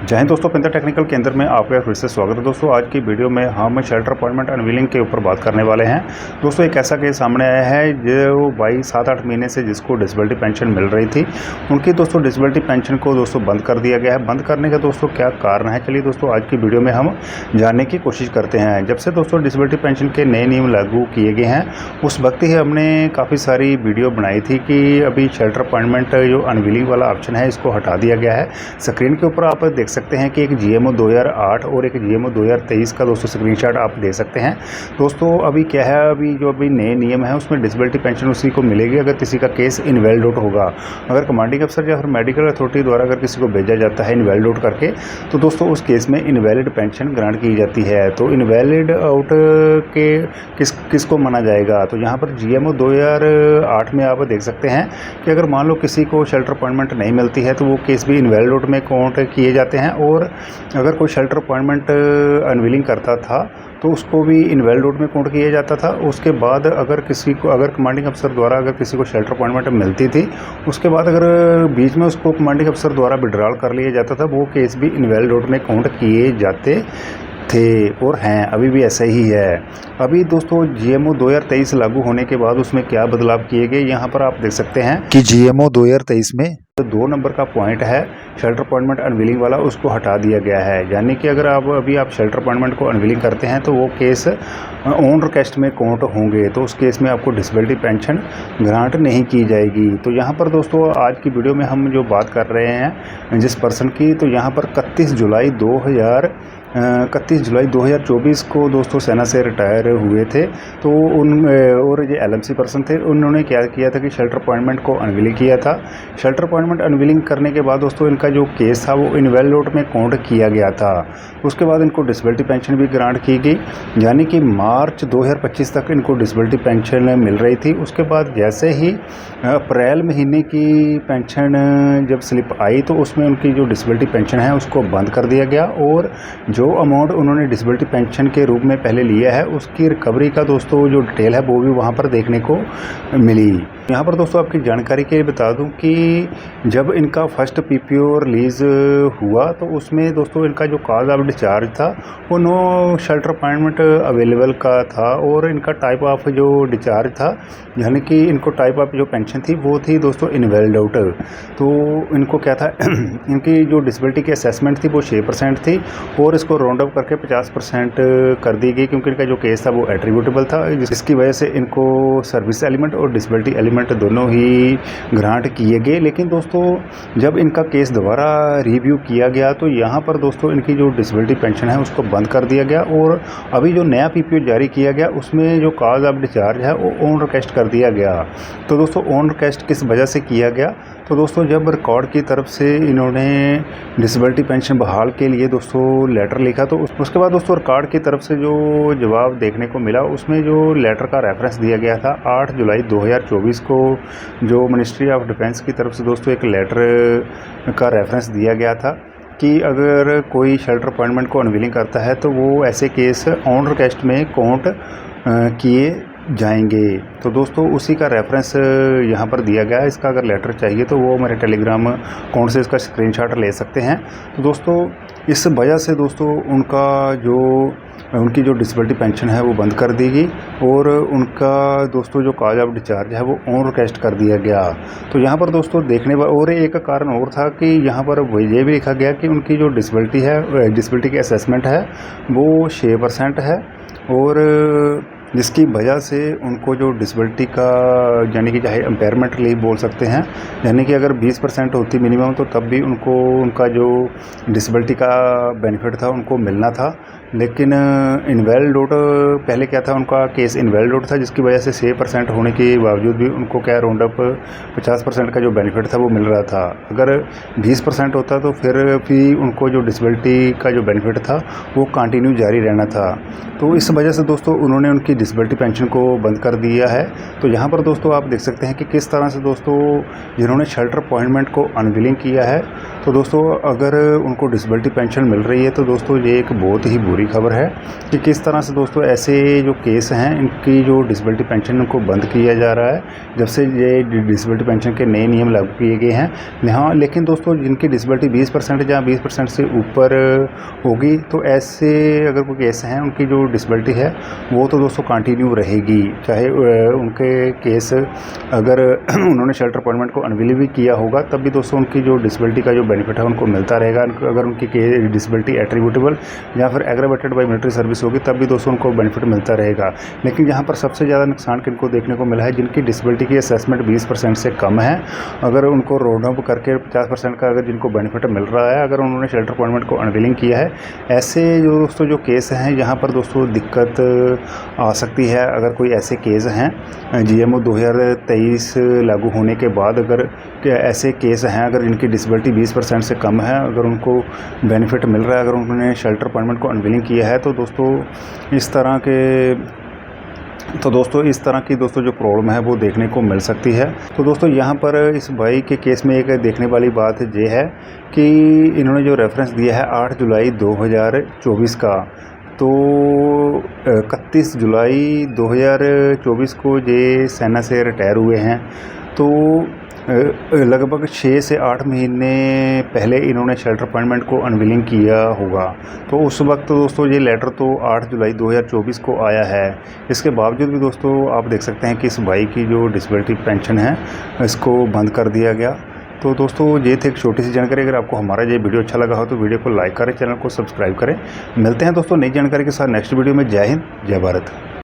जय हिंद दोस्तों, Pinter technical केंद्र में आपका फिर से स्वागत है। दोस्तों आज की वीडियो में हम शेल्टर अपॉइंटमेंट अनवीलिंग के ऊपर बात करने वाले हैं। दोस्तों एक ऐसा केस सामने आया है जो भाई 7-8 महीने से जिसको डिसेबिलिटी पेंशन मिल रही थी, उनकी दोस्तों डिसेबिलिटी पेंशन को दोस्तों बंद कर दिया गया है। बंद करने का दोस्तों क्या कारण है, चलिए दोस्तों आज की वीडियो में हम जानने की कोशिश करते हैं। जब से दोस्तों डिसेबिलिटी पेंशन के नए नियम लागू किए गए हैं उस वक्त ही हमने काफ़ी सारी वीडियो बनाई थी कि अभी शेल्टर अपॉइंटमेंट जो अनवीलिंग वाला ऑप्शन है इसको हटा दिया गया है। स्क्रीन के ऊपर आप देख सकते हैं कि एक GMO 2008 और एक GMO 2023 का दोस्तों स्क्रीनशॉट आप दे सकते हैं। दोस्तों अभी क्या है, अभी नए नियम है उसमें डिसेबिलिटी पेंशन उसी को मिलेगी अगर किसी का केस इनवैलिड आउट होगा। अगर कमांडिंग अफसर या फिर मेडिकल अथॉरिटी द्वारा अगर किसी को भेजा जाता है इनवैलिड आउट करके, तो दोस्तों उस केस में इनवैलिड पेंशन ग्रांट की जाती है। तो इनवैलिड आउट के किसको माना जाएगा, तो यहाँ पर GMO 2008 में आप देख सकते हैं कि अगर मान लो किसी को शेल्टर अपॉइंटमेंट नहीं मिलती है तो वो केस भी इनवैलिड आउट में काउंट किए जाते हैं। और अगर कोई शेल्टर अपॉइंटमेंट अनवीलिंग करता था तो उसको भी इनवैलिड आउट में काउंट किया जाता था। उसके बाद अगर कमांडिंग अफसर द्वारा अगर किसी को शेल्टर अपॉइंटमेंट मिलती थी, उसके बाद अगर बीच में उसको कमांडिंग अफसर द्वारा विड्रॉल कर लिया जाता था, वो केस भी इनवैलिड आउट में काउंट किए जाते थे और हैं, अभी भी ऐसा ही है। अभी दोस्तों GMO 2023 लागू होने के बाद उसमें क्या बदलाव किए गए, यहाँ पर आप देख सकते हैं कि GMO 2023 में जो 2 नंबर का पॉइंट है शेल्टर अपॉइंटमेंट अनवीलिंग वाला, उसको हटा दिया गया है। यानी कि अगर आप शेल्टर अपॉइंटमेंट को अनवीलिंग करते हैं तो वो केस ऑन रिक्वेस्ट में काउंट होंगे, तो उस केस में आपको डिसेबिलिटी पेंशन ग्रांट नहीं की जाएगी। तो यहाँ पर दोस्तों आज की वीडियो में हम जो बात कर रहे हैं जिस पर्सन की, तो यहाँ पर 31 जुलाई 2024 को दोस्तों सेना से रिटायर हुए थे। तो और ये LMC पर्सन थे, उन्होंने क्या किया था कि शेल्टर अपॉइंटमेंट को अनवीलिंग किया था। शेल्टर अपॉइंटमेंट अनवीलिंग करने के बाद दोस्तों इनका जो केस था वो इनवैलिड आउट में काउंट किया गया था। उसके बाद इनको डिसेबिलिटी पेंशन भी ग्रांट की गई, यानी कि मार्च 2025 तक इनको डिसेबिलिटी पेंशन मिल रही थी। उसके बाद जैसे ही अप्रैल महीने की पेंशन जब स्लिप आई तो उसमें उनकी जो डिसेबिलिटी पेंशन है उसको बंद कर दिया गया और जो अमाउंट उन्होंने डिसेबिलिटी पेंशन के रूप में पहले लिया है उसकी रिकवरी का दोस्तों जो डिटेल है वो भी वहाँ पर देखने को मिली। यहाँ पर दोस्तों आपकी जानकारी के लिए बता दूं कि जब इनका फर्स्ट PPO रिलीज़ हुआ तो उसमें दोस्तों इनका जो कॉज ऑफ डिस्चार्ज था वो नो शेल्टर अपॉइंटमेंट अवेलेबल का था और इनका टाइप ऑफ जो डिस्चार्ज था, यानी कि इनको टाइप ऑफ जो पेंशन थी वो थी दोस्तों इनवैलिड आउट। तो इनको क्या था इनकी जो डिसेबिलिटी की असेसमेंट थी वो 6% थी और इसको राउंड अप करके 50% कर दी गई, क्योंकि इनका जो केस था वो एट्रीब्यूटेबल था, जिसकी वजह से इनको सर्विस एलिमेंट और डिसेबिलिटी एलिमेंट दोनों ही ग्रांट किए गए। लेकिन दोस्तों जब इनका केस दोबारा रिव्यू किया गया तो यहाँ पर दोस्तों इनकी जो डिसेबिलिटी पेंशन है उसको बंद कर दिया गया और अभी जो नया PPO जारी किया गया उसमें जो कॉज ऑफ डिस्चार्ज है वो ऑन रिक्वेस्ट कर दिया गया। तो दोस्तों ऑन रिक्वेस्ट किस वजह से किया गया, तो दोस्तों जब रिकॉर्ड की तरफ से इन्होंने डिसेबिलिटी पेंशन बहाल के लिए दोस्तों लेटर लिखा तो उसके बाद दोस्तों रिकॉर्ड की तरफ से जो जवाब देखने को मिला उसमें जो लेटर का रेफरेंस दिया गया था 8 जुलाई 2024 को जो मिनिस्ट्री ऑफ डिफेंस की तरफ से दोस्तों एक लेटर का रेफरेंस दिया गया था कि अगर कोई शेल्टर अपॉइंटमेंट को अनवीलिंग करता है तो वो ऐसे केस ऑन रिक्वेस्ट में काउंट किए जाएंगे। तो दोस्तों उसी का रेफरेंस यहाँ पर दिया गया है। इसका अगर लेटर चाहिए तो वो मेरे टेलीग्राम अकाउंट से इसका स्क्रीनशॉट ले सकते हैं। तो दोस्तों इस वजह से दोस्तों उनकी जो डिसेबिलिटी पेंशन है वो बंद कर दी गई और उनका दोस्तों जो कॉज ऑफ डिस्चार्ज है वो ऑन रिक्वेस्ट कर दिया गया। तो यहाँ पर दोस्तों देखने और एक कारण और था कि यहाँ पर ये भी लिखा गया कि उनकी जो डिसेबिलिटी की असेसमेंट है वो 6% है और जिसकी वजह से उनको जो डिसेबिलिटी का यानी कि चाहे एम्पायरमेंट रिलीफ बोल सकते हैं, यानी कि अगर 20% होती मिनिमम तो तब भी उनको उनका जो डिसेबिलिटी का बेनिफिट था उनको मिलना था। लेकिन इनवैलिड आउट पहले क्या था, उनका केस इनवैलिड आउट था जिसकी वजह से 6% होने के बावजूद भी उनको क्या राउंड अप 50% का जो बेनिफिट था वो मिल रहा था। अगर 20% होता तो फिर भी उनको जो डिसेबिलिटी का जो बेनिफिट था वो कंटिन्यू जारी रहना था। तो इस वजह से दोस्तों उन्होंने उनकी डिसेबिलिटी पेंशन को बंद कर दिया है। तो यहाँ पर दोस्तों आप देख सकते हैं कि किस तरह से दोस्तों जिन्होंने शेल्टर अपॉइंटमेंट को अनविलिंग किया है, तो दोस्तों अगर उनको डिसेबिलिटी पेंशन मिल रही है तो दोस्तों ये एक बहुत ही बुरी खबर है कि किस तरह से दोस्तों ऐसे जो केस हैं इनकी जो डिसेबिलिटी पेंशन को बंद किया जा रहा है जब से ये डिसेबिलिटी पेंशन के नए नियम लागू किए गए हैं। हाँ, लेकिन दोस्तों जिनकी डिसेबिलिटी 20% या 20% से ऊपर होगी तो ऐसे अगर कोई केस हैं उनकी जो डिसेबिलिटी है वो तो दोस्तों कंटिन्यू रहेगी, चाहे उनके केस अगर उन्होंने शेल्टर अपॉइंटमेंट को अनविल भी किया होगा तब भी दोस्तों उनकी जो डिसेबिलिटी का जो बेनिफिट है उनको मिलता रहेगा। अगर उनकी डिसेबिलिटी एट्रीब्यूटेबल या फिर एग्रावेटेड बाय मिलिट्री सर्विस होगी तब भी दोस्तों उनको बेनिफिट मिलता रहेगा। लेकिन यहाँ पर सबसे ज़्यादा नुकसान किनको देखने को मिला है, जिनकी डिसेबिलिटी की असेसमेंट 20% से कम है, अगर उनको रोड अप करके 50% का अगर जिनको बेनिफिट मिल रहा है, अगर उन्होंने शेल्टर अपॉइंटमेंट को अनविलिंग किया है, ऐसे जो दोस्तों जो केस हैं यहाँ पर दोस्तों दिक्कत आ सकती है। अगर कोई ऐसे केस हैं GMO 2023 लागू होने के बाद अगर ऐसे केस हैं अगर जिनकी डिसेबिलिटी 20% से कम है, अगर उनको बेनिफिट मिल रहा है, अगर उन्होंने शेल्टर अपॉइंटमेंट को अनविलिंग किया है, तो दोस्तों इस तरह की दोस्तों जो प्रॉब्लम है वो देखने को मिल सकती है। तो दोस्तों यहाँ पर इस भाई के केस में एक देखने वाली बात ये है कि इन्होंने जो रेफरेंस दिया है 8 जुलाई 2024 का, तो 31 जुलाई 2024 को ये सेना से रिटायर हुए हैं। तो लगभग 6 से 8 महीने पहले इन्होंने शेल्टर अपॉइंटमेंट को अनविलिंग किया होगा। तो उस वक्त दोस्तों ये लेटर तो 8 जुलाई 2024 को आया है। इसके बावजूद भी दोस्तों आप देख सकते हैं कि इस भाई की जो डिसेबिलिटी पेंशन है इसको बंद कर दिया गया। तो दोस्तों ये थे एक छोटी सी जानकारी। अगर आपको हमारा ये वीडियो अच्छा लगा हो तो वीडियो को लाइक करें, चैनल को सब्सक्राइब करें। मिलते हैं दोस्तों नई जानकारी के साथ नेक्स्ट वीडियो में। जय हिंद, जय भारत।